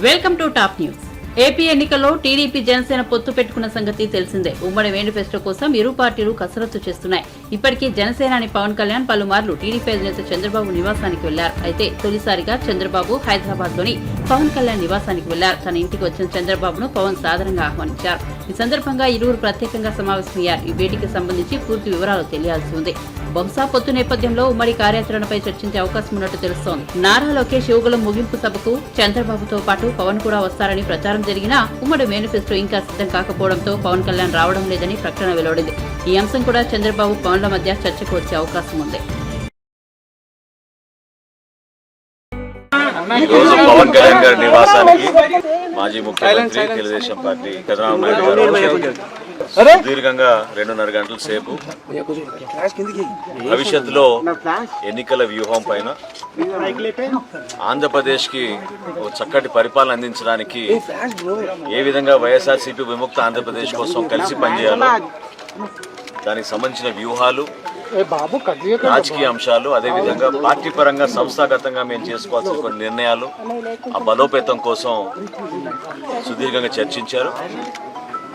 Welcome to top news. AP ఎన్నికల్లో TDP Janasena పొత్తు పెట్టుకున్న సంగతి తెలిసిందే. ఉమ్మడి మేనిఫెస్టో కోసం ఇరు పార్టీలు కసరత్తు చేస్తున్నాయి. ఇప్పటికీ జనసేనాని పవన్ కళ్యాణ్ పలుమార్లు టీడీపీ అధినేత చంద్రబాబు నివాసానికి వెళ్లారు. అయితే తొలిసారిగా చంద్రబాబు హైదరాబాద్ లోని పవన్ కళ్యాణ్ నివాసానికి వెళ్లారు. తన ఇంటికి వచ్చిన చంద్రబాబును పవన్ సాదరంగా ఆహ్వానించారు. ఈ సందర్భంగా ఇరువురు ప్రత్యేకంగా సమావేశమయ్యారు. ఈ భేటీకి సంబంధించి పూర్తి వివరాలు తెలియాల్సి ఉంది. బహుశా పొత్తు నేపథ్యంలో ఉమ్మడి కార్యాచరణపై చర్చించే అవకాశం ఉన్నట్టు తెలుస్తోంది. నారా లోకేష్ యువకుల ముగింపు సభకు చంద్రబాబుతో పాటు పవన్ కూడా వస్తారని ప్రచారం జరిగినా ఉమ్మడి మేనిఫెస్టో ఇంకా సిద్ధం కాకపోవడంతో పవన్ కళ్యాణ్ రావడం లేదని ప్రకటన వెలువడింది. ఈ అంశం కూడా చంద్రబాబు పవన్ల మధ్య చర్చకు వచ్చే అవకాశం ఉంది. పవన్ కళ్యాణ్ గారి నివాసానికి మాజీ ముఖ్యమంత్రి తెలుగుదేశం పార్టీ చంద్రబాబు నాయుడు గారు సుదీర్ఘంగా 2.5 గంటల సేపు భవిష్యత్తులో ఎన్నికల వ్యూహం పైన ఆంధ్రప్రదేశ్కి ఒక చక్కటి పరిపాలన అందించడానికి ఏ విధంగా వైఎస్ఆర్సీపీ విముక్త ఆంధ్రప్రదేశ్ కోసం కలిసి పనిచేయాలో దానికి సంబంధించిన వ్యూహాలు, రాజకీయ అంశాలు, అదేవిధంగా పార్టీ పరంగా సంస్థాగతంగా మేము చేసుకోవాల్సిన కొన్ని నిర్ణయాలు, ఆ బలోపేతం కోసం సుదీర్ఘంగా చర్చించారు.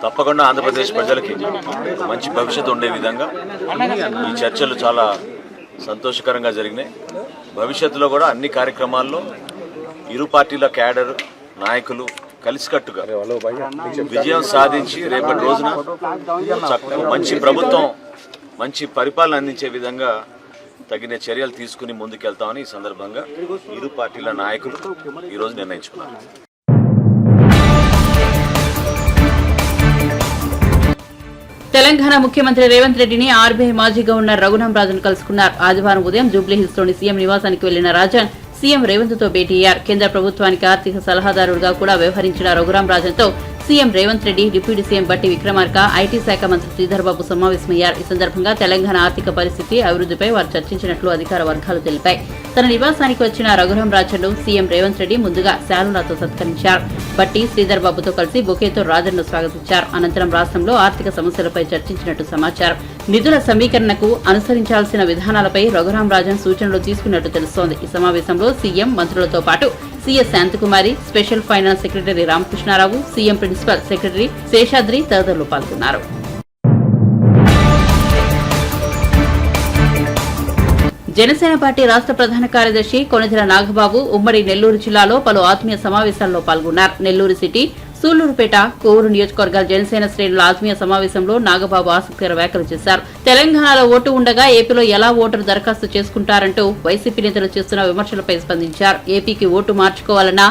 తప్పకుండా ఆంధ్రప్రదేశ్ ప్రజలకి మంచి భవిష్యత్తు ఉండే విధంగా ఈ చర్చలు చాలా సంతోషకరంగా జరిగినాయి. భవిష్యత్తులో కూడా అన్ని కార్యక్రమాల్లో ఇరు పార్టీల క్యాడర్ నాయకులు కలిసికట్టుగా విజయం సాధించి రేపటి రోజున మంచి ప్రభుత్వం, మంచి పరిపాలన అందించే విధంగా తగిన చర్యలు తీసుకుని ముందుకెళ్తామని ఈ సందర్భంగా ఇరు పార్టీల నాయకులు ఈరోజు నిర్ణయించుకున్నారు. తెలంగాణ ముఖ్యమంత్రి రేవంత్ రెడ్డిని ఆర్బీఐ మాజీ గవర్నర్ రఘురాం రాజన్ కలుసుకున్నారు. ఆదివారం ఉదయం జూబ్లీహిల్స్ లోని సీఎం నివాసానికి వెళ్లిన రాజన్ సీఎం రేవంత్ తో భేటీ అయ్యారు. కేంద్ర ప్రభుత్వానికి ఆర్థిక సలహాదారుడుగా కూడా వ్యవహరించిన రఘురాం రాజన్ తో CM Revanth Reddy, deputy CM బట్టి విక్రమార్క, ఐటీ శాఖ మంత్రి శ్రీధర్ బాబు సమావేశమయ్యారు. ఈ సందర్భంగా తెలంగాణ ఆర్థిక పరిస్థితి, అభివృద్ధిపై వారు చర్చించినట్లు అధికార వర్గాలు తెలిపాయి. తన నివాసానికి వచ్చిన రఘురాం రాజన్ ను సీఎం రేవంత్ రెడ్డి ముందుగా శాలునాతో సత్కరించారు. బట్టి, శ్రీధర్ బాబుతో కలిసి బొకేతో రాజన్ ను స్వాగతించారు. అనంతరం రాష్ట్రంలో ఆర్థిక సమస్యలపై చర్చించినట్టు సమాచారం. నిధుల సమీకరణకు అనుసరించాల్సిన విధానాలపై రఘురాం రాజన్ సూచనలు తీసుకున్నట్టు తెలుస్తోంది. ఈ సమావేశంలో సీఎం, మంత్రులతో పాటు CS Shanthi Kumari, special finance secretary Ramakrishna Rao, CM principal secretary Seshadri తదితరులు పాల్గొన్నారు. జనసేన పార్టీ రాష్ట్ర ప్రధాన కార్యదర్శి కొణిదెల నాగబాబు ఉమ్మడి నెల్లూరు జిల్లాలో పలు ఆత్మీయ సమావేశాల్లో పాల్గొన్నారు. నెల్లూరు సిటీ, సూళ్లూరుపేట, కోవూరు నియోజకవర్గాల జనసేన శ్రేణుల ఆత్మీయ సమావేశంలో నాగబాబు ఆసక్తికర వ్యాఖ్యలు చేశారు. తెలంగాణలో ఓటు ఉండగా ఏపీలో ఎలా ఓటరు దరఖాస్తు చేసుకుంటారంటూ వైసీపీ నేతలు చేస్తున్న విమర్శలపై స్పందించారు. ఏపీకి ఓటు మార్చుకోవాలన్న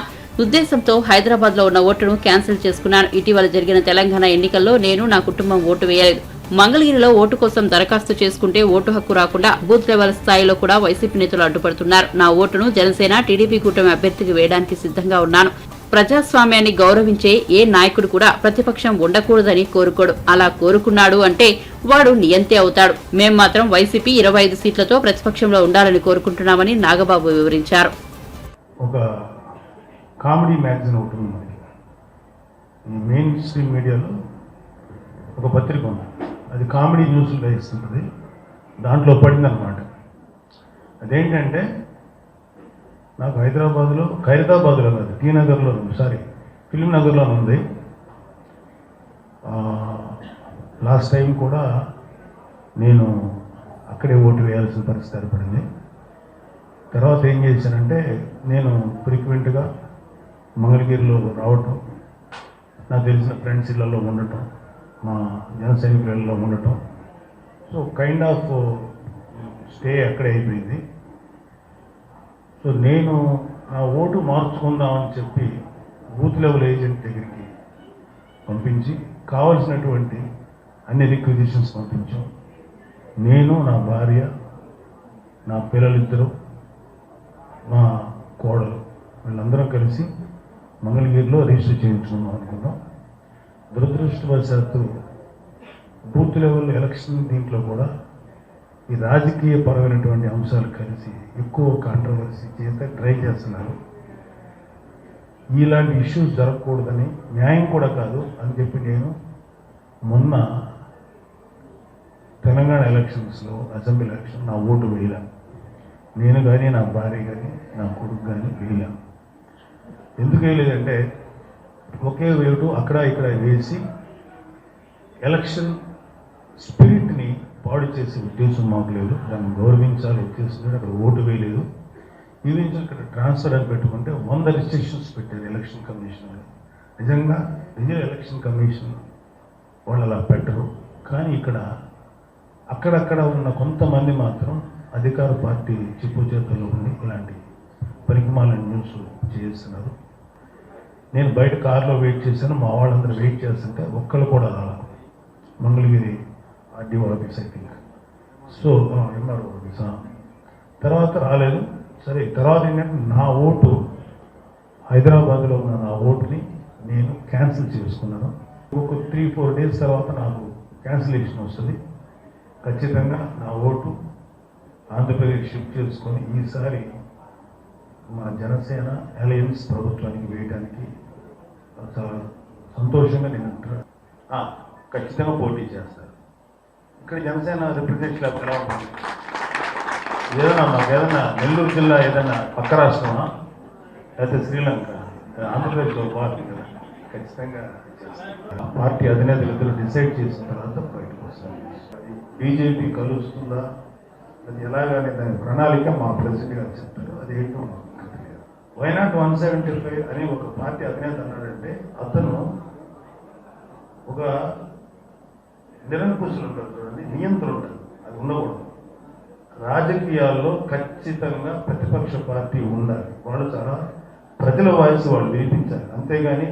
ఉద్దేశంతో హైదరాబాద్ లో ఉన్న ఓటును క్యాన్సిల్ చేసుకున్నాను. ఇటీవల జరిగిన తెలంగాణ ఎన్నికల్లో నేను, నా కుటుంబం ఓటు వేయలేదు. మంగళగిరిలో ఓటు కోసం దరఖాస్తు చేసుకుంటే ఓటు హక్కు రాకుండా బూత్ లెవెల్ స్థాయిలో కూడా వైసీపీ నేతలు అడ్డుపడుతున్నారు. నా ఓటును జనసేన, టీడీపీ కూటమి అభ్యర్థికి వేయడానికి సిద్ధంగా ఉన్నాను. ప్రజాస్వామ్యాన్ని గౌరవించే ఏ నాయకుడు కూడా ప్రతిపక్షం ఉండకూడదని కోరుకోడు. అలా కోరుకున్నాడు అంటే వాడు నియంతే అవుతాడు. మేం మాత్రం వైసీపీ 25 సీట్లతో ప్రతిపక్షంలో ఉండాలని కోరుకుంటున్నామని నాగబాబు వివరించారు. ఒక కామెడీ మ్యాగజైన్ ఒకటి ఉంది. ఈ మెయిన్ స్ట్రీమ్ మీడియాలో ఒక పత్రిక ఉంది. అది కామెడీ న్యూస్లు వేస్తుంటుంది. దాంట్లో పడిందనమాట. అదేంటంటే నాకు హైదరాబాద్లో, ఖైరతాబాద్లో కాదు, టీ నగర్లో, ఫిల్మ్ నగర్లో ఉంది. లాస్ట్ టైం కూడా నేను అక్కడే ఓటు వేయాల్సిన పరిస్థితి ఏర్పడింది. తర్వాత ఏం చేశానంటే నేను ఫ్రీక్వెంట్గా మంగళగిరిలో రావటం, నాకు తెలిసిన ఫ్రెండ్స్ ఇళ్లలో ఉండటం, మా జన సైనికులలో ఉండటం, సో కైండ్ ఆఫ్ స్టే అక్కడే అయిపోయింది. సో నేను నా ఓటు మార్చుకుందామని చెప్పి బూత్ లెవెల్ ఏజెంట్ దగ్గరికి పంపించి కావలసినటువంటి అన్ని రిక్విజిషన్స్ పంపించాం. నేను, నా భార్య, నా పిల్లలిద్దరూ, మా కోడలు, వీళ్ళందరం కలిసి మంగళగిరిలో రిజిస్టర్ చేయించుకుందాం అనుకున్నాం. దురదృష్టవశాత్తు బూత్ లెవెల్ ఎలక్షన్ దీంట్లో కూడా ఈ రాజకీయ పరమైనటువంటి అంశాలు కలిసి ఎక్కువ కాంట్రవర్సీ చేస్తే ట్రై చేస్తున్నారు. ఇలాంటి ఇష్యూస్ జరగకూడదని, న్యాయం కూడా కాదు అని చెప్పి నేను మొన్న తెలంగాణ ఎలక్షన్స్లో, అసెంబ్లీ ఎలక్షన్ నా ఓటు వేయలే. నేను కానీ, నా భార్య కానీ, నా కొడుకు కానీ వేయలే. ఎందుకు వేయలేదంటే ఒకే వేటు అక్కడ ఇక్కడ వేసి ఎలక్షన్ స్పిరిట్ని పాడు చేసే ఉద్దేశం మాకు లేదు. దాన్ని గౌరవించాలి ఉద్దేశం అక్కడ ఓటు వేయలేదు. ఈవెన్ ఇక్కడ ట్రాన్స్ఫర్ అని పెట్టుకుంటే 100 రిస్ట్రిక్షన్స్ పెట్టారు ఎలక్షన్ కమిషన్. నిజంగా ఎలక్షన్ కమిషన్ వాళ్ళు అలా పెట్టరు. కానీ ఇక్కడ అక్కడక్కడ ఉన్న కొంతమంది మాత్రం అధికార పార్టీ చిప్పు చేతుల్లో ఉండి ఇలాంటి పరికమాలను న్యూస్ చేస్తున్నారు. నేను బయట కారులో వెయిట్ చేశాను, మా వాళ్ళందరూ వెయిట్ చేస్తుంటే ఒక్కళ్ళు కూడా రాలా. Mangalagiri RDO office I think, so MRO office తర్వాత రాలేదు. సరే, తర్వాత ఏంటంటే నా ఓటు హైదరాబాద్లో ఉన్న నా ఓటుని నేను క్యాన్సిల్ చేసుకున్నాను. ఒక 3-4 డేస్ తర్వాత నాకు క్యాన్సిలేషన్ వస్తుంది. ఖచ్చితంగా నా ఓటు ఆంధ్రప్రదేశ్ షిఫ్ట్ చేసుకొని ఈసారి మా జనసేన అలయన్స్ ప్రభుత్వానికి వేయడానికి చాలా సంతోషంగా నేను ఖచ్చితంగా పోటీ చేస్తాను. ఇక్కడ జనసేన రిప్రజెంటేటివ్ ఎలా ఉంటుంది? ఏదైనా నెల్లూరు జిల్లా ఏదైనా పక్క రాష్ట్రమా లేకపోతే శ్రీలంక? ఆంధ్రప్రదేశ్లో పార్టీ కదా, ఖచ్చితంగా చేస్తాను. పార్టీ అధినేతలు ఇద్దరు డిసైడ్ చేసిన తర్వాత బయటకు వస్తాను. బీజేపీ కలుస్తుందా అది ఎలాగనే దాని ప్రణాళిక మా ప్రెసిడెంట్ గారు చెప్తారు. అది ఏంటో మాకు తెలియదు. వైనాట్ 175 అని ఒక పార్టీ అధినేత అన్నాడంటే అతను ఒక నిరంకుశులు ఉంటారు చూడండి, నియంత్రణ ఉంటుంది, అది ఉండకూడదు. రాజకీయాల్లో ఖచ్చితంగా ప్రతిపక్ష పార్టీ ఉండాలి. వాళ్ళు చాలా ప్రజల వాయిస్ వాళ్ళు వినిపించాలి. అంతేగాని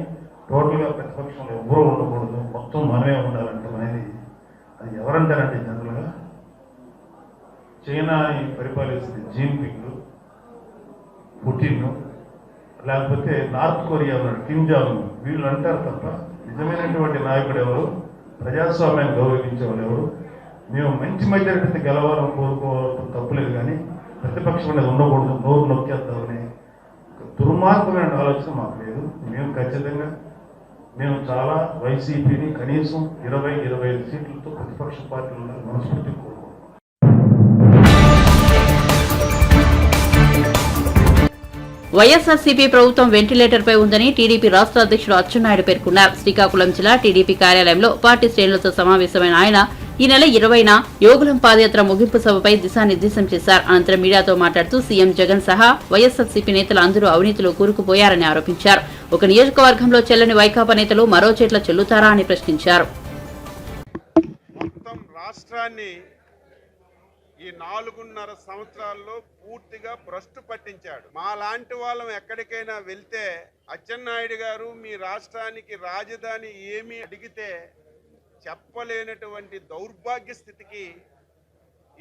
టోటల్గా ప్రతిపక్షంలో ఎవరూ ఉండకూడదు, మొత్తం మనమే ఉండాలంటాం అనేది అది ఎవరంటారంటే జనరల్గా చైనాని పరిపాలిస్తుంది జిన్పింగ్, పుటిన్, లేకపోతే నార్త్ కొరియా ఉన్నాడు కిమ్ జాంగ్, వీళ్ళు అంటారు తప్ప నిజమైనటువంటి నాయకుడు ఎవరు, ప్రజాస్వామ్యాన్ని గౌరవించే వాళ్ళు ఎవరు? మేము మంచి మెజారిటీ గెలవాలని కోరుకోవడం తప్పులేదు, కానీ ప్రతిపక్షం అనేది ఉండకూడదు, నోరు నొక్కేద్దామని దుర్మార్గమైన ఆలోచన మాకు లేదు. మేము ఖచ్చితంగా చాలా వైసీపీని కనీసం 20-25 సీట్లతో ప్రతిపక్ష పార్టీలు ఉండాలి మనస్ఫూర్తి కోరుకుంటున్నాం. వైఎస్ఆర్సీపీ ప్రభుత్వం వెంటిలేటర్పై ఉందని టీడీపీ రాష్ట్ర అధ్యక్షుడు అచ్చెన్నాయుడు పేర్కొన్నారు. శ్రీకాకుళం జిల్లా టీడీపీ కార్యాలయంలో పార్టీ శ్రేణులతో సమావేశమైన ఆయన ఈ నెల 20న యోగులం పాదయాత్ర ముగింపు సభపై దిశానిర్దేశం చేశారు. అనంతరం మీడియాతో మాట్లాడుతూ సీఎం జగన్ సహా వైఎస్ఆర్సీపీ నేతలు అందరూ అవినీతిలో కూరుకుపోయారని ఆరోపించారు. ఒక నియోజకవర్గంలో చెల్లని వైకాపా నేతలు మరో చెట్ల చెల్లుతారా అని ప్రశ్నించారు. మొత్తం రాష్ట్రాన్ని ఈ 4.5 సంవత్సరాల్లో పూర్తిగా భ్రష్టు పట్టించాడు. మా లాంటి వాళ్ళం ఎక్కడికైనా వెళ్తే అచ్చెన్నాయుడు గారు మీ రాష్ట్రానికి రాజధాని ఏమి అడిగితే చెప్పలేనటువంటి దౌర్భాగ్య స్థితికి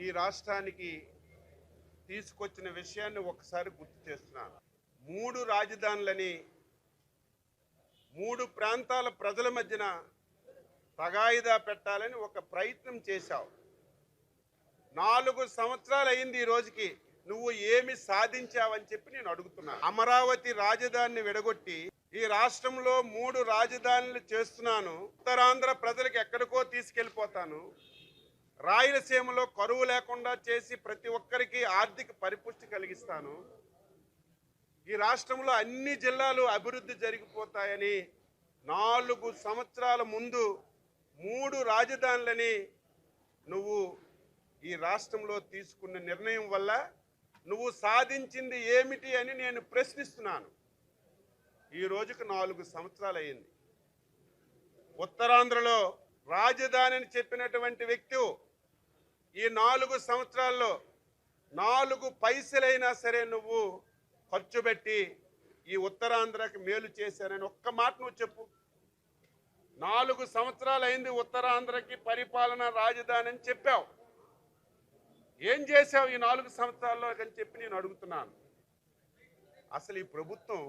ఈ రాష్ట్రానికి తీసుకొచ్చిన విషయాన్ని ఒకసారి గుర్తు చేస్తున్నాను. 3 రాజధానులని 3 ప్రాంతాల ప్రజల మధ్యన తగాయిదా పెట్టాలని ఒక ప్రయత్నం చేశావు. 4 సంవత్సరాలు అయింది ఈ రోజుకి. నువ్వు ఏమి సాధించావని చెప్పి నేను అడుగుతున్నాను. అమరావతి రాజధానిని విడగొట్టి ఈ రాష్ట్రంలో 3 రాజధానులు చేస్తున్నాను. ఉత్తరాంధ్ర ప్రజలకు ఎక్కడికో తీసుకెళ్లిపోతాను. రాయలసీమలో కరువు లేకుండా చేసి ప్రతి ఒక్కరికి ఆర్థిక పరిపుష్టి కలిగిస్తాను. ఈ రాష్ట్రంలో అన్ని జిల్లాలు అభివృద్ధి జరిగిపోతాయని 4 సంవత్సరాల ముందు 3 రాజధానులని నువ్వు ఈ రాష్ట్రంలో తీసుకున్న నిర్ణయం వల్ల నువ్వు సాధించింది ఏమిటి అని నేను ప్రశ్నిస్తున్నాను. ఈ రోజుకు 4 సంవత్సరాలు అయింది. ఉత్తరాంధ్రలో రాజధాని అని చెప్పినటువంటి వ్యక్తి ఈ 4 సంవత్సరాల్లో 4 పైసలైనా సరే నువ్వు ఖర్చు పెట్టి ఈ ఉత్తరాంధ్రకి మేలు చేశానని ఒక్క మాట నువ్వు చెప్పు. 4 సంవత్సరాలు అయింది ఉత్తరాంధ్రకి పరిపాలన రాజధాని అని చెప్పావు. ఏం చేశావు ఈ 4 సంవత్సరాల్లో అని చెప్పి నేను అడుగుతున్నాను. అసలు ఈ ప్రభుత్వం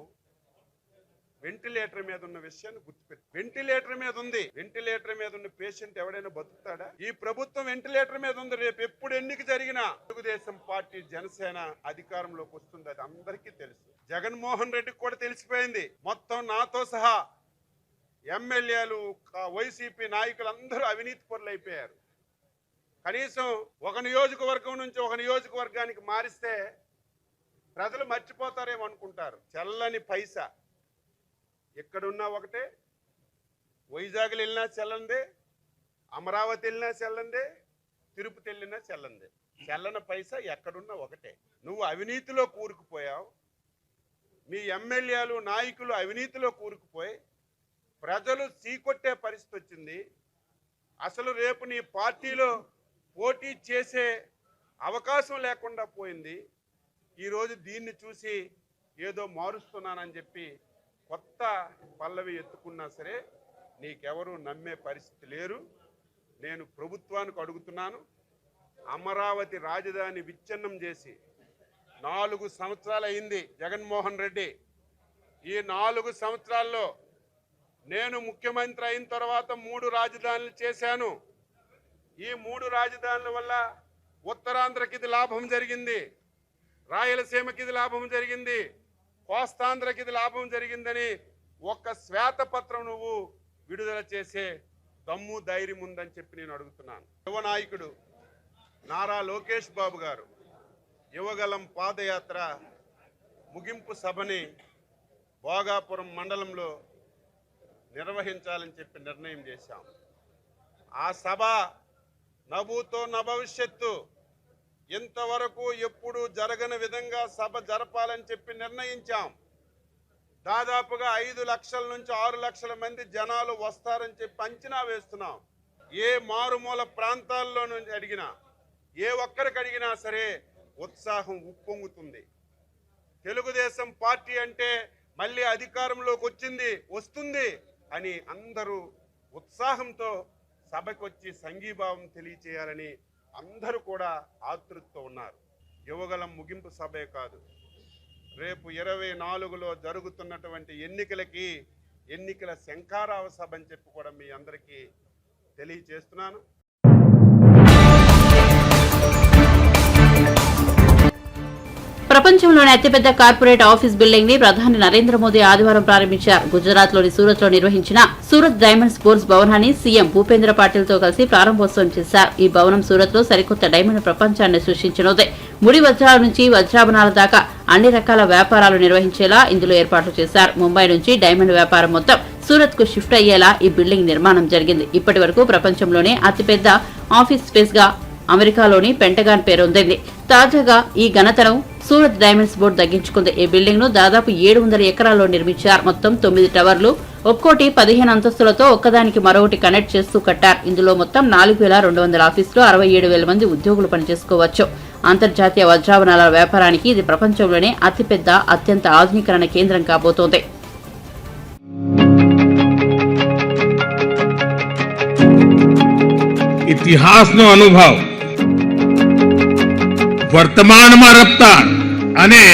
వెంటిలేటర్ మీద ఉన్న విషయాన్ని గుర్తుపెట్టు. వెంటిలేటర్ మీద ఉంది. వెంటిలేటర్ మీద ఉన్న పేషెంట్ ఎవడైనా బతుకుతాడా? ఈ ప్రభుత్వం వెంటిలేటర్ మీద ఉంది. రేపు ఎప్పుడు ఎన్నిక జరిగినా తెలుగుదేశం పార్టీ జనసేన అధికారంలోకి వస్తుంది. అది అందరికీ తెలుసు. జగన్మోహన్ రెడ్డికి కూడా తెలిసిపోయింది. మొత్తం నాతో సహా ఎమ్మెల్యేలు, వైసీపీ నాయకులు అందరూ అవినీతి పరులు అయిపోయారు. కనీసం ఒక నియోజకవర్గం నుంచి ఒక నియోజకవర్గానికి మారిస్తే ప్రజలు మర్చిపోతారేమో అనుకుంటారు. చెల్లని పైసా ఎక్కడున్నా ఒకటే, వైజాగ్లు వెళ్ళినా చెల్లందే, అమరావతి వెళ్ళినా చెల్లందే, తిరుపతి వెళ్ళినా చెల్లందే. చెల్లన పైసా ఎక్కడున్నా ఒకటే. నువ్వు అవినీతిలో కూరుకుపోయావు, మీ ఎమ్మెల్యేలు నాయకులు అవినీతిలో కూరుకుపోయి ప్రజలు చీకొట్టే పరిస్థితి వచ్చింది. అసలు రేపు నీ పార్టీలో పోటీ చేసే అవకాశం లేకుండా పోయింది. ఈరోజు దీన్ని చూసి ఏదో మారుస్తున్నానని చెప్పి కొత్త పల్లవి ఎత్తుకున్నా సరే నీకెవరూ నమ్మే పరిస్థితి లేరు. నేను ప్రభుత్వానికి అడుగుతున్నాను, అమరావతి రాజధాని విచ్ఛిన్నం చేసి 4 సంవత్సరాలు అయింది జగన్మోహన్ రెడ్డి. ఈ 4 సంవత్సరాల్లో నేను ముఖ్యమంత్రి అయిన తర్వాత 3 రాజధానులు చేశాను. ఈ 3 రాజధానుల వల్ల ఉత్తరాంధ్రకి ఇది లాభం జరిగింది, రాయలసీమకి ఇది లాభం జరిగింది, కోస్తాంధ్రకి ఇది లాభం జరిగిందని ఒక్క శ్వేతపత్రం నువ్వు విడుదల చేసే దమ్ము ధైర్యం ఉందని చెప్పి నేను అడుగుతున్నాను. యువ నాయకుడు నారా లోకేష్ బాబు గారు యువగలం పాదయాత్ర ముగింపు సభని భోగాపురం మండలంలో నిర్వహించాలని చెప్పి నిర్ణయం చేశాం. ఆ సభ నభూతో నభవిష్యత్తు, ఇంతవరకు ఎప్పుడు జరగని విధంగా సభ జరపాలని చెప్పి నిర్ణయించాం. దాదాపుగా 5 లక్షల నుంచి 6 లక్షల మంది జనాలు వస్తారని చెప్పి అంచనా వేస్తున్నాం. ఏ మారుమూల ప్రాంతాల్లో నుంచి అడిగినా, ఏ ఒక్కరికి అడిగినా సరే ఉత్సాహం ఉప్పొంగుతుంది. తెలుగుదేశం పార్టీ అంటే మళ్ళీ అధికారంలోకి వస్తుంది అని అందరూ ఉత్సాహంతో సభకు వచ్చి సంఘీభావం తెలియచేయాలని అందరూ కూడా ఆతృతతో ఉన్నారు. యువగలం ముగింపు సభే కాదు, రేపు 24లో జరుగుతున్నటువంటి ఎన్నికల శంఖారావ సభ అని చెప్పి కూడా మీ అందరికీ తెలియచేస్తున్నాను. ప్రపంచంలోని అతిపెద్ద కార్పొరేట్ ఆఫీస్ బిల్డింగ్ ని ప్రధాని నరేంద్ర మోదీ ఆదివారం ప్రారంభించారు. గుజరాత్ లోని సూరత్ లో నిర్వహించిన సూరత్ డైమండ్ స్పోర్ట్స్ భవనాన్ని సీఎం భూపేంద్ర పాటిల్ తో కలిసి ప్రారంభోత్సవం చేశారు. ఈ భవనం సూరత్ లో సరికొత్త డైమండ్ ప్రపంచాన్ని సృష్టించనుంది. ముడి వజ్రాల నుంచి వజ్రాభరణాల దాకా అన్ని రకాల వ్యాపారాలు నిర్వహించేలా ఇందులో ఏర్పాట్లు చేశారు. ముంబై నుంచి డైమండ్ వ్యాపారం మొత్తం సూరత్ కు షిఫ్ట్ అయ్యేలా ఈ బిల్డింగ్ నిర్మాణం జరిగింది. ఇప్పటి వరకు ప్రపంచంలోనే అతిపెద్ద ఆఫీస్ స్పేస్ గా అమెరికాలోని పెంటగాన్ పేరొందింది. తాజాగా ఈ ఘనతను సూరత్ డైమండ్స్ బోర్డు దక్కించుకుంది. ఈ బిల్డింగ్ ను దాదాపు 700 ఎకరాల్లో నిర్మించారు. మొత్తం 9 టవర్లు, ఒక్కోటి 15 అంతస్తులతో ఒక్కదానికి మరొకటి కనెక్ట్ చేస్తూ కట్టారు. ఇందులో మొత్తం 4200 ఆఫీసులు, 67,000 మంది ఉద్యోగులు పనిచేసుకోవచ్చు. అంతర్జాతీయ వజ్రాభరణాల వ్యాపారానికి ఇది ప్రపంచంలోనే అతిపెద్ద, అత్యంత ఆధునీకరణ కేంద్రం కాబోతోంది. ઇતિહાસનો અનુભવ, વર્તમાનમાં રફતાર અને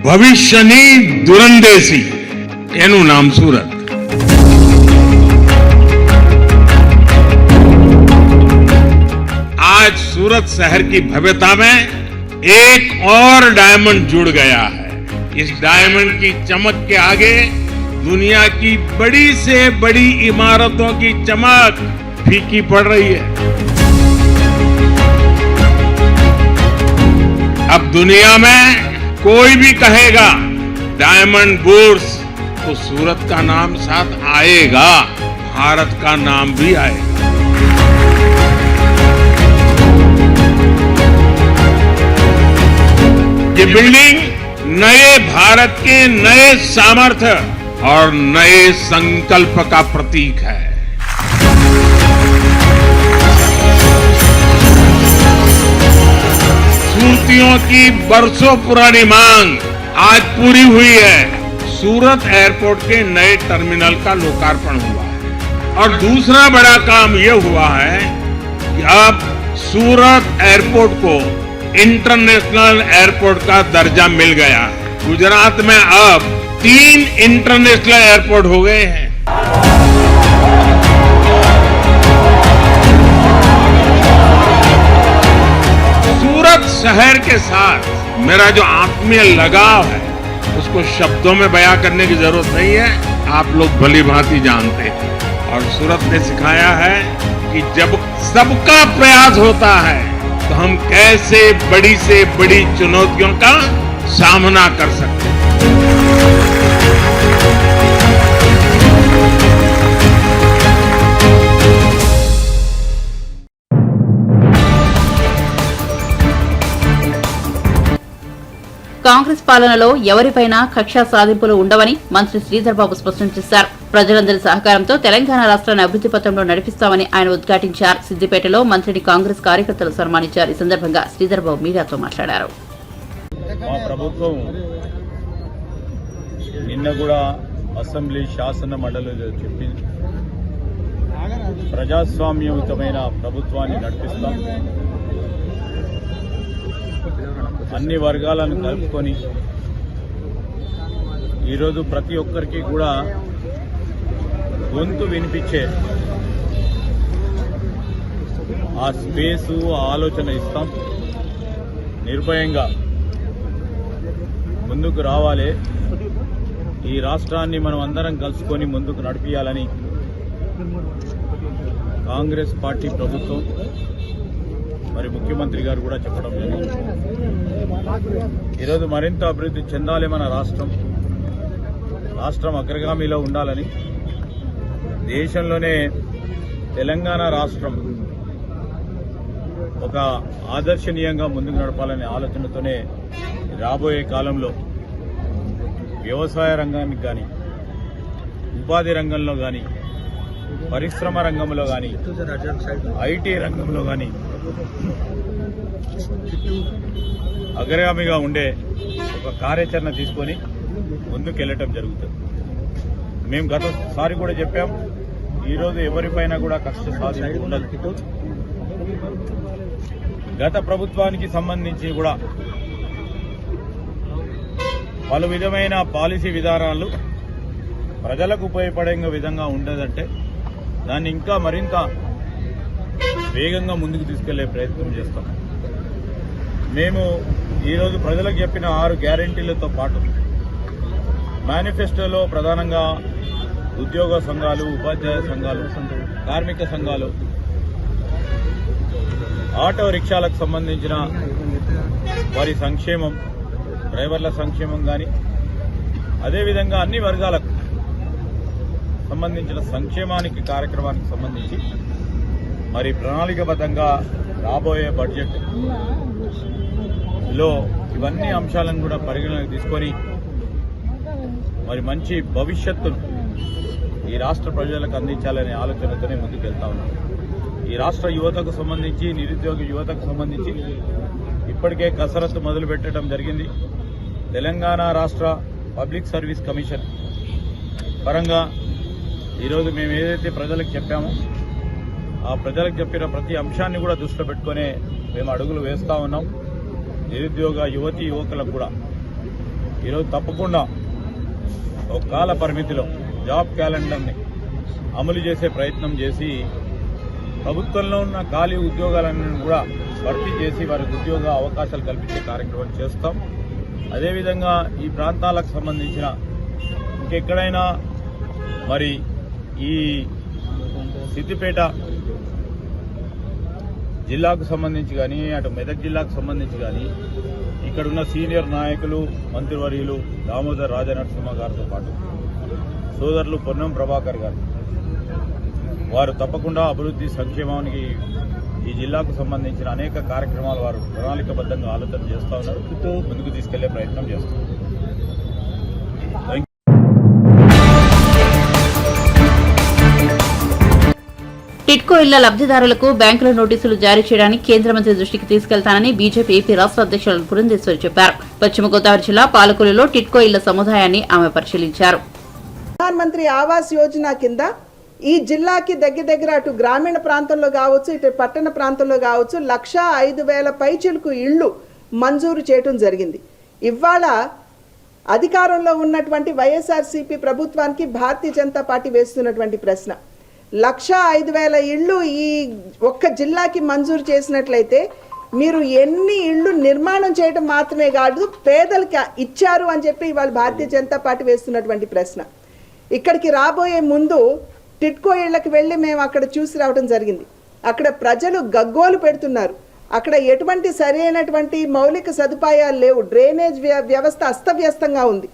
ભવિષ્યની દૂરંદેશી, એનું નામ सूरत. आज सूरत शहर की भव्यता में एक और डायमंड जुड़ गया है. इस डायमंड की चमक के आगे दुनिया की बड़ी से बड़ी इमारतों की चमक फीकी पड़ रही है. अब दुनिया में कोई भी कहेगा डायमंड बुर्स तो सूरत का नाम साथ आएगा, भारत का नाम भी आएगा. ये बिल्डिंग नए भारत के नए सामर्थ्य और नए संकल्प का प्रतीक है. सूरतियों की बरसों पुरानी मांग आज पूरी हुई है. सूरत एयरपोर्ट के नए टर्मिनल का लोकार्पण हुआ है और दूसरा बड़ा काम यह हुआ है कि अब सूरत एयरपोर्ट को इंटरनेशनल एयरपोर्ट का दर्जा मिल गया है. गुजरात में अब 3 इंटरनेशनल एयरपोर्ट हो गए हैं. सूरत शहर के साथ मेरा जो आत्मीय लगाव है उसको शब्दों में बयां करने की जरूरत नहीं है, आप लोग भली भांति जानते हैं. और सूरत ने सिखाया है कि जब सबका प्रयास होता है तो हम कैसे बड़ी से बड़ी चुनौतियों का सामना कर सकते हैं. కాంగ్రెస్ పాలనలో ఎవరిపైనా కక్షా సాధింపులు ఉండవని మంత్రి శ్రీధర్ బాబు స్పష్టం చేశారు. ప్రజలందరి సహకారంతో తెలంగాణ రాష్ట్రాన్ని అభివృద్ధి పథంలో నడిపిస్తామని ఆయన ఉద్ఘాటించారు. సిద్దిపేటలో మంత్రిని కాంగ్రెస్ కార్యకర్తలు సన్మానించారు. ఈ సందర్భంగా శ్రీధర్ బాబు మీడియాతో మాట్లాడారు. మా ప్రభుత్వం నిన్న కూడా అసెంబ్లీ శాసన మండలిలో చెప్పింది, ప్రజాస్వామ్యయుతమైన ప్రభుత్వాన్ని నడిపిస్తాం, అన్ని వర్గాలను కలుపుకొని ఈరోజు ప్రతి ఒక్కరికి కూడా గొంతు వినిపించే ఆ స్పేసు ఆ ఆలోచన ఇస్తాం. నిర్భయంగా ముందుకు రావాలి, ఈ రాష్ట్రాన్ని మనం అందరం కలుసుకొని ముందుకు నడిపించాలని కాంగ్రెస్ పార్టీ ప్రభుత్వం మరి ముఖ్యమంత్రి గారు కూడా చెప్పడం జరిగింది. ఈరోజు మరింత అభివృద్ధి చెందాలి మన రాష్ట్రం అగ్రగామిలో ఉండాలని, దేశంలోనే తెలంగాణ రాష్ట్రం ఒక ఆదర్శనీయంగా ముందుకు నడపాలనే ఆలోచనతోనే రాబోయే కాలంలో వ్యవసాయ రంగానికి కానీ, ఉపాధి రంగంలో కానీ, పరిశ్రమ రంగంలో కానీ, ఐటీ రంగంలో కానీ అగ్రగామిగా ఉండే ఒక కార్యాచరణ తీసుకొని ముందుకెళ్లటం జరుగుతుంది. మేము గతసారి కూడా చెప్పాం, ఈరోజు ఎవరిపైన కూడా కక్ష సాధింపు ఉండదు. గత ప్రభుత్వానికి సంబంధించి కూడా పలు విధమైన పాలసీ విధానాలు ప్రజలకు ఉపయోగపడే విధంగా ఉండదంటే దాన్ని ఇంకా మరింత వేగంగా ముందుకు తీసుకెళ్లే ప్రయత్నం చేస్తాం. మేము ఈరోజు ప్రజలకు చెప్పిన 6 గ్యారెంటీలతో పాటు మేనిఫెస్టోలో ప్రధానంగా ఉద్యోగ సంఘాలు, ఉపాధ్యాయ సంఘాలు, కార్మిక సంఘాలు, ఆటో రిక్షాలకు సంబంధించిన వారి సంక్షేమం, డ్రైవర్ల సంక్షేమం కానీ, అదేవిధంగా అన్ని వర్గాలకు సంబంధించిన సంక్షేమానికి కార్యక్రమానికి సంబంధించి మరి ప్రణాళికబద్ధంగా రాబోయే బడ్జెట్లో ఇవన్నీ అంశాలను కూడా పరిగణలోకి తీసుకొని మరి మంచి భవిష్యత్తును ఈ రాష్ట్ర ప్రజలకు అందించాలనే ఆలోచనతోనే ముందుకెళ్తా ఉన్నాం. ఈ రాష్ట్ర యువతకు సంబంధించి, నిరుద్యోగ యువతకు సంబంధించి ఇప్పటికే కసరత్తు మొదలు పెట్టడం జరిగింది. తెలంగాణ రాష్ట్ర పబ్లిక్ సర్వీస్ కమిషన్ పరంగా ఈరోజు మేము ఏదైతే ప్రజలకు చెప్పామో ఆ ప్రజలకు చెప్పిన ప్రతి అంశాన్ని కూడా దృష్టిలో పెట్టుకునే మేము అడుగులు వేస్తా ఉన్నాం. నిరుద్యోగ యువతీ యువకులకు కూడా ఈరోజు తప్పకుండా ఒక కాల పరిమితిలో జాబ్ క్యాలెండర్ని అమలు చేసే ప్రయత్నం చేసి ప్రభుత్వంలో ఉన్న ఖాళీ ఉద్యోగాలను కూడా భర్తీ చేసి వారికి ఉద్యోగ అవకాశాలు కల్పించే కార్యక్రమం చేస్తాం. అదేవిధంగా ఈ ప్రాంతాలకు సంబంధించిన ఇంకెక్కడైనా మరి ఈ సిద్దిపేట జిల్లాకు సంబంధించి కానీ, అటు మెదక్ జిల్లాకు సంబంధించి కానీ ఇక్కడున్న సీనియర్ నాయకులు, మంత్రివర్యులు దామోదర్ రాజనరసింహ గారితో పాటు సోదరులు పొన్నం ప్రభాకర్ గారు, వారు తప్పకుండా అభివృద్ధి సంక్షేమానికి ఈ జిల్లాకు సంబంధించిన అనేక కార్యక్రమాలు వారు ప్రణాళికబద్ధంగా ఆలోచన చేస్తూ ఉన్నారు, ముందుకు తీసుకెళ్లే ప్రయత్నం చేస్తున్నారు. టిడ్కో ఇళ్ల లబ్దిదారులకు బ్యాంకుల నోటీసులు జారీ చేయడానికి కేంద్ర మంత్రి దృష్టికి తీసుకెళ్తానని బీజేపీ ఏపీ రాష్ట్ర అధ్యక్షులు పురంధేశ్వరి చెప్పారు. పశ్చిమ గోదావరి జిల్లా పాలకొల్లులో టిడ్కో ఇళ్ల సముదాయాన్ని ఆమె పరిశీలించారు. ప్రధానమంత్రి ఆవాస్ యోజన కింద ఈ జిల్లాకి దగ్గర అటు గ్రామీణ ప్రాంతంలో కావచ్చు, ఇటు పట్టణ ప్రాంతంలో కావచ్చు 1,05,000 పైచిలుకు ఇళ్లు మంజూరు చేయడం జరిగింది. ఇవాళ అధికారంలో ఉన్నటువంటి వైఎస్ఆర్సీపీ ప్రభుత్వానికి భారతీయ జనతా పార్టీ వేస్తున్నటువంటి ప్రశ్న, 1,05,000 ఇళ్లు ఈ ఒక్క జిల్లాకి మంజూరు చేసినట్లయితే మీరు ఎన్ని ఇళ్లు నిర్మాణం చేయడం మాత్రమే కాదు పేదలకి ఇచ్చారు అని చెప్పి ఇవాళ భారతీయ జనతా పార్టీ వేస్తున్నటువంటి ప్రశ్న. ఇక్కడికి రాబోయే ముందు టిడ్కో ఇళ్లకు వెళ్ళి మేము అక్కడ చూసి రావడం జరిగింది. అక్కడ ప్రజలు గగ్గోలు పెడుతున్నారు. అక్కడ ఎటువంటి సరైనటువంటి మౌలిక సదుపాయాలు లేవు. డ్రైనేజ్ వ్యవస్థ అస్తవ్యస్తంగా ఉంది.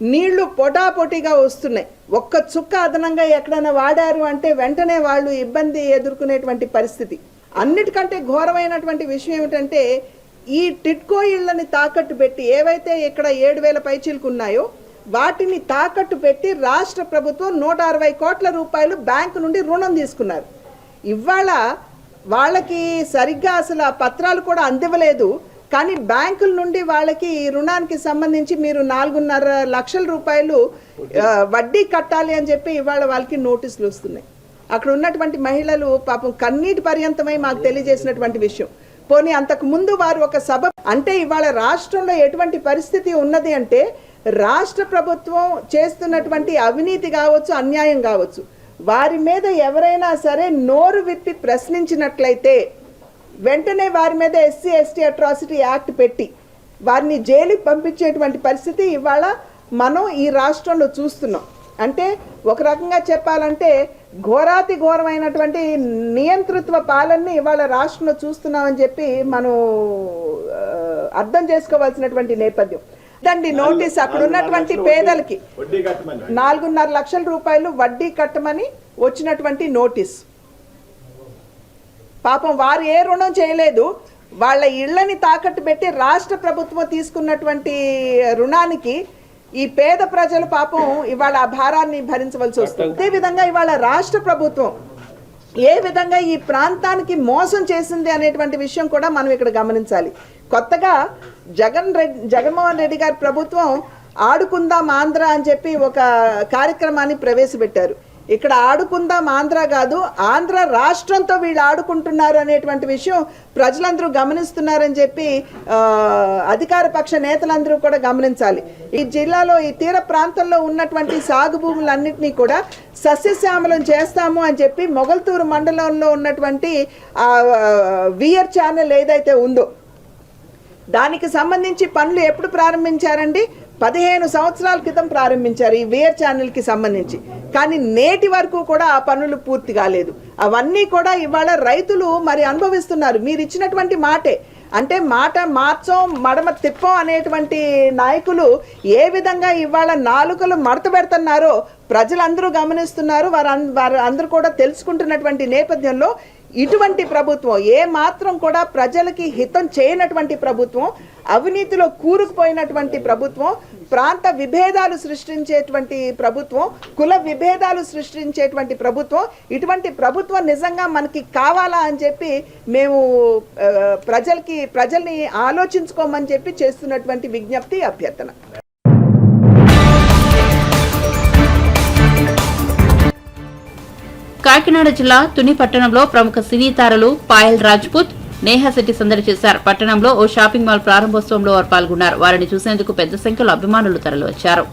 నీళ్లు పొటాపొటిగా వస్తున్నాయి. ఒక్క చుక్క అదనంగా ఎక్కడైనా వాడారు అంటే వెంటనే వాళ్ళు ఇబ్బంది ఎదుర్కొనేటువంటి పరిస్థితి. అన్నిటికంటే ఘోరమైనటువంటి విషయం ఏమిటంటే ఈ టిడ్కో ఇళ్లని తాకట్టు పెట్టి ఏవైతే ఇక్కడ 7,000 పైచీలకు ఉన్నాయో వాటిని తాకట్టు పెట్టి రాష్ట్ర ప్రభుత్వం 160 కోట్ల రూపాయలు బ్యాంకు నుండి రుణం తీసుకున్నారు. ఇవాళ వాళ్ళకి సరిగ్గా అసలు ఆ పత్రాలు కూడా అందివ్వలేదు. కానీ బ్యాంకుల నుండి వాళ్ళకి ఈ రుణానికి సంబంధించి మీరు 4.5 లక్షల రూపాయలు వడ్డీ కట్టాలి అని చెప్పి ఇవాళ వాళ్ళకి నోటీసులు వస్తున్నాయి. అక్కడ ఉన్నటువంటి మహిళలు పాపం కన్నీటి పర్యంతమై మాకు తెలియజేసినటువంటి విషయం. పోనీ అంతకు ముందు వారు ఒక సభ అంటే ఇవాళ రాష్ట్రంలో ఎటువంటి పరిస్థితి ఉన్నది అంటే రాష్ట్ర ప్రభుత్వం చేస్తున్నటువంటి అవినీతి కావచ్చు, అన్యాయం కావచ్చు, వారి మీద ఎవరైనా సరే నోరు విప్పి ప్రశ్నించినట్లయితే వెంటనే వారి మీద SC/ST అట్రాసిటీ యాక్ట్ పెట్టి వారిని జైలుకి పంపించేటువంటి పరిస్థితి ఇవాళ మనం ఈ రాష్ట్రంలో చూస్తున్నాం. అంటే ఒక రకంగా చెప్పాలంటే ఘోరాతి ఘోరమైనటువంటి నియంతృత్వ పాలనని ఇవాళ రాష్ట్రంలో చూస్తున్నామని చెప్పి మనం అర్థం చేసుకోవాల్సినటువంటి నేపథ్యం. దండి నోటీస్ అక్కడ ఉన్నటువంటి పేదలకి 4.5 లక్షల రూపాయలు వడ్డీ కట్టమని వచ్చినటువంటి నోటీస్. పాపం వారు ఏ రుణం చేయలేదు, వాళ్ళ ఇళ్లని తాకట్టు పెట్టి రాష్ట్ర ప్రభుత్వం తీసుకున్నటువంటి రుణానికి ఈ పేద ప్రజలు పాపం ఇవాళ ఆ భారాన్ని భరించవలసి వస్తుంది. అదేవిధంగా ఇవాళ రాష్ట్ర ప్రభుత్వం ఏ విధంగా ఈ ప్రాంతానికి మోసం చేసింది అనేటువంటి విషయం కూడా మనం ఇక్కడ గమనించాలి. కొత్తగా జగన్మోహన్ రెడ్డి గారి ప్రభుత్వం ఆడుకుందాం ఆంధ్ర అని చెప్పి ఒక కార్యక్రమాన్ని ప్రవేశపెట్టారు. ఇక్కడ ఆడుకుందాం ఆంధ్ర కాదు, ఆంధ్ర రాష్ట్రంతో వీళ్ళు ఆడుకుంటున్నారు అనేటువంటి విషయం ప్రజలందరూ గమనిస్తున్నారని చెప్పి అధికార పక్ష నేతలందరూ కూడా గమనించాలి. ఈ జిల్లాలో ఈ తీర ప్రాంతంలో ఉన్నటువంటి సాగు భూములన్నింటినీ కూడా సస్యశ్యామలం చేస్తాము అని చెప్పి మొగల్తూరు మండలంలో ఉన్నటువంటి వియర్ ఛానల్ ఏదైతే ఉందో దానికి సంబంధించి పనులు ఎప్పుడు ప్రారంభించారండి? 15 సంవత్సరాల క్రితం ప్రారంభించారు ఈ వేర్ ఛానల్కి సంబంధించి. కానీ నేటి వరకు కూడా ఆ పనులు పూర్తి కాలేదు. అవన్నీ కూడా ఇవాళ రైతులు మరి అనుభవిస్తున్నారు. మీరు ఇచ్చినటువంటి మాటే అంటే మాట మార్చం మడమ తిప్పం అనేటువంటి నాయకులు ఏ విధంగా ఇవాళ నాలుకలు మడత పెడుతున్నారో ప్రజలందరూ గమనిస్తున్నారు. వారు అందరూ కూడా తెలుసుకుంటున్నటువంటి నేపథ్యంలో ఇటువంటి ప్రభుత్వం ఏ మాత్రం కూడా ప్రజలకి హితం చేయనటువంటి ప్రభుత్వం, అవినీతిలో కూరుకుపోయినటువంటి ప్రభుత్వం, ప్రాంత విభేదాలు సృష్టించేటువంటి ప్రభుత్వం, కుల విభేదాలు సృష్టించేటువంటి ప్రభుత్వం, ఇటువంటి ప్రభుత్వం నిజంగా మనకి కావాలా అని చెప్పి మేము ప్రజల్ని ఆలోచించుకోమని చెప్పి చేస్తున్నటువంటి విజ్ఞప్తి, అభ్యర్థన. కాకినాడ జిల్లా తుని పట్టణంలో ప్రముఖ సినీ తారలు పాయల్ రాజ్పుత్, నేహా శెట్టి సందడి చేశారు. పట్టణంలో ఓ షాపింగ్ మాల్ ప్రారంభోత్సవంలో వారు పాల్గొన్నారు. వారిని చూసేందుకు పెద్ద సంఖ్యలో అభిమానులు తరలివచ్చారు.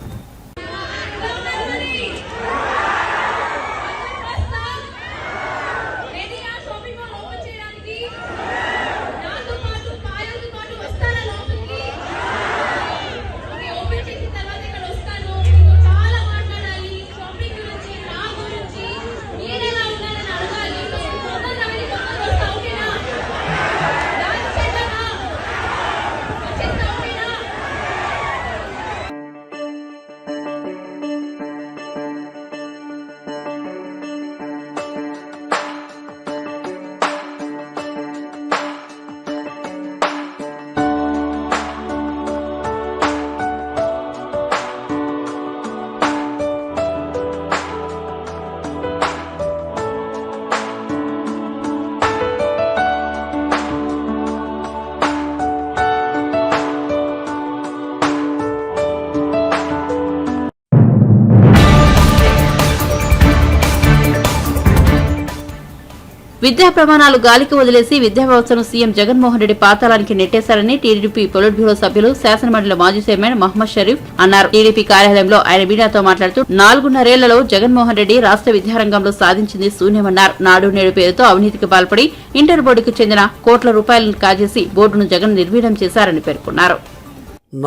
విద్యా ప్రమాణాలు గాలికి వదిలేసి విద్యా వ్యవస్థను సీఎం జగన్మోహన్ రెడ్డి పాతాళానికి నెట్టేశారని టీడీపీ పొలిట్ బ్యూరో సభ్యులు శాసనమండలి మాజీ చైర్మన్ మహమ్మద్ షరీఫ్ అన్నారు. టీడీపీ కార్యాలయంలో ఆయన మీడియాతో మాట్లాడుతూ 4.5 జగన్మోహన్ రెడ్డి రాష్ట్ర విద్యారంగంలో సాధించింది శూన్యమన్నారు. నాడు నేడు పేరుతో అవినీతికి పాల్పడి ఇంటర్ బోర్డుకు చెందిన కోట్ల రూపాయలను కాజేసి బోర్డును జగన్ నిర్వీర్యం చేశారని పేర్కొన్నారు.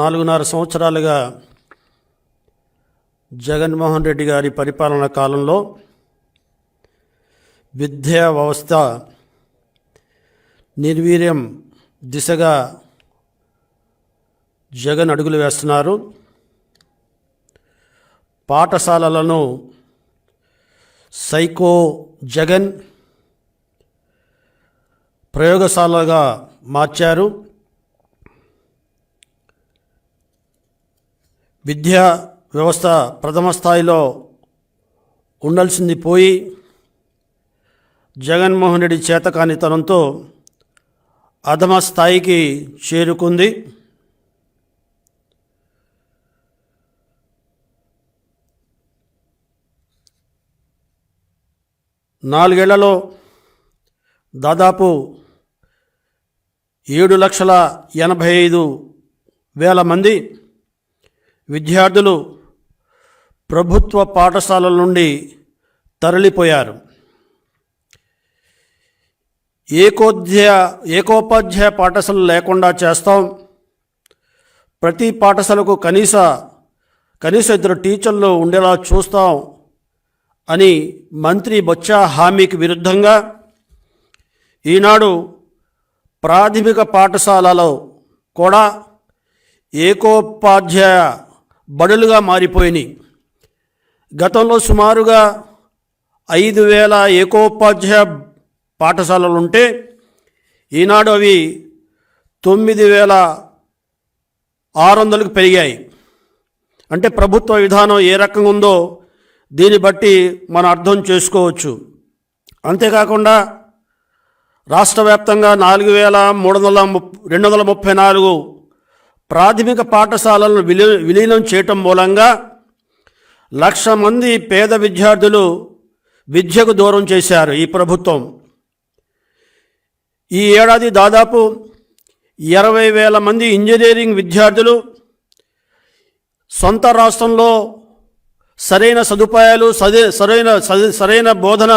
4.5 సంవత్సరాలుగా జగన్మోహన్ రెడ్డి గారి పరిపాలనా కాలంలో విద్యా వ్యవస్థ నిర్వీర్యం దిశగా జగన్ అడుగులు వేస్తున్నారు. పాఠశాలలను సైకో జగన్ ప్రయోగశాలగా మార్చారు. విద్యా వ్యవస్థ ప్రథమ స్థాయిలో ఉండాల్సింది పోయి జగన్మోహన్ రెడ్డి చేతకానితనంతో అధమ స్థాయికి చేరుకుంది. నాలుగేళ్లలో దాదాపు 7,85,000 మంది విద్యార్థులు ప్రభుత్వ పాఠశాలల నుండి తరలిపోయారు. ఏకోపాధ్యాయ పాఠశాలలు లేకుండా చేస్తాం, ప్రతి పాఠశాలకు కనీస 2 టీచర్లు ఉండేలా చూస్తాం అని మంత్రి బొత్స హామీకి విరుద్ధంగా ఈనాడు ప్రాథమిక పాఠశాలలో కూడా ఏకోపాధ్యాయ బడులుగా మారిపోయినాయి. గతంలో సుమారుగా 5,000 ఏకోపాధ్యాయ పాఠశాలలుంటే ఈనాడు అవి 9,600కు పెరిగాయి. అంటే ప్రభుత్వ విధానం ఏ రకంగా ఉందో దీన్ని బట్టి మనం అర్థం చేసుకోవచ్చు. అంతేకాకుండా రాష్ట్ర వ్యాప్తంగా 4,234 ప్రాథమిక పాఠశాలలను విలీనం చేయటం మూలంగా 1,00,000 మంది పేద విద్యార్థులు విద్యకు దూరం చేశారు ఈ ప్రభుత్వం. ఈ ఏడాది దాదాపు 20,000 మంది ఇంజనీరింగ్ విద్యార్థులు సొంత రాష్ట్రంలో సరైన సదుపాయాలు సరైన బోధన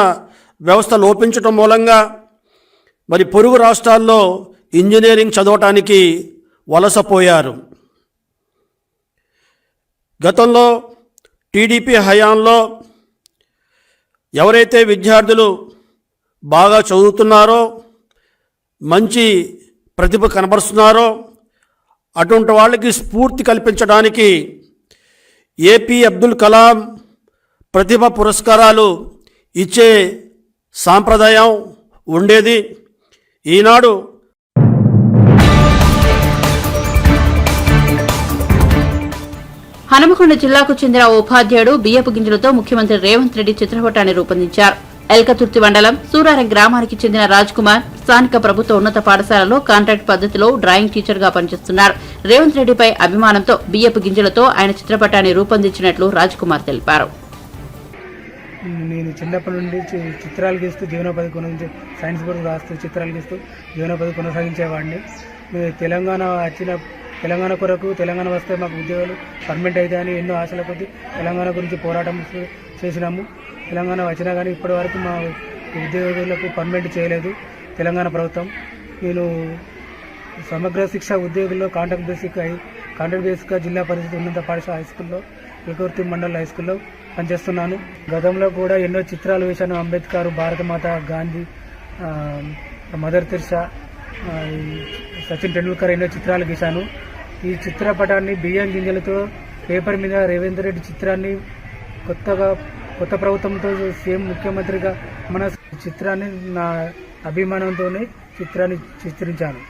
వ్యవస్థ లోపించటం మూలంగా మరి పొరుగు రాష్ట్రాల్లో ఇంజనీరింగ్ చదవటానికి వలసపోయారు. గతంలో టీడీపీ హయాంలో ఎవరైతే విద్యార్థులు బాగా చదువుతున్నారో, మంచి ప్రతిభ కనబరుస్తున్నారో అటువంటి వాళ్ళకి స్ఫూర్తి కల్పించడానికి ఏపీ అబ్దుల్ కలాం ప్రతిభ పురస్కారాలు ఇచ్చే సాంప్రదాయం ఉండేది. ఈనాడు హనుమకొండ జిల్లాకు చెందిన ఓ ఉపాధ్యాయుడు బియ్యపు గింజలతో ముఖ్యమంత్రి రేవంత్ రెడ్డి చిత్రపటాన్ని రూపొందించారు. ఎల్కతుర్తి మండలం సూరారం గ్రామానికి చెందిన రాజ్ కుమార్ స్థానిక ప్రభుత్వ ఉన్నత పాఠశాలలో కాంట్రాక్ట్ పద్దతిలో డ్రాయింగ్ టీచర్ గా పనిచేస్తున్నారు. రేవంత్ రెడ్డిపై అభిమానంతో బియ్యపు గింజలతో ఆయన చిత్రపటాన్ని రూపొందించినట్లు రాజ్ కుమార్ తెలిపారు. నేను చిన్నప్పటి నుండి చిత్రాలు గీస్తూ జీవనోపాధి సైన్స్ బోర్డు రాస్తూ చిత్రాలు గీస్తూ జీవనోపాధి కొనసాగించేవాడిని. తెలంగాణ కొరకు తెలంగాణ వస్తే మాకు ఉద్యోగాలు పర్మనెంట్ అయితే అని ఎన్నో ఆశల కొద్దీ తెలంగాణ గురించి పోరాటం చేసినాము. తెలంగాణ వచ్చినా కానీ ఇప్పటి వరకు మా ఉద్యోగులకు పర్మనెంట్ చేయలేదు తెలంగాణ ప్రభుత్వం. నేను సమగ్ర శిక్ష ఉద్యోగుల్లో కాంట్రాక్ట్ బేసిక్గా జిల్లా పరిషత్ ఉన్నత పాఠశాల హై స్కూల్లో ఎల్కతుర్తి మండల్ హై స్కూల్లో పనిచేస్తున్నాను. గతంలో కూడా ఎన్నో చిత్రాలు వేశాను. అంబేద్కర్, భారతమాత, గాంధీ, మదర్ తెరెసా, సచిన్ టెండూల్కర్ ఎన్నో చిత్రాలు గీశాను. ఈ చిత్రపటాన్ని బియ్యం గింజలతో పేపర్ మీద రేవంత్ రెడ్డి చిత్రాన్ని కొత్త ప్రభుత్వంతో సీఎం ముఖ్యమంత్రిగా మన చిత్రాన్ని నా అభిమానంతోనే చిత్రాన్ని చిత్రించాను.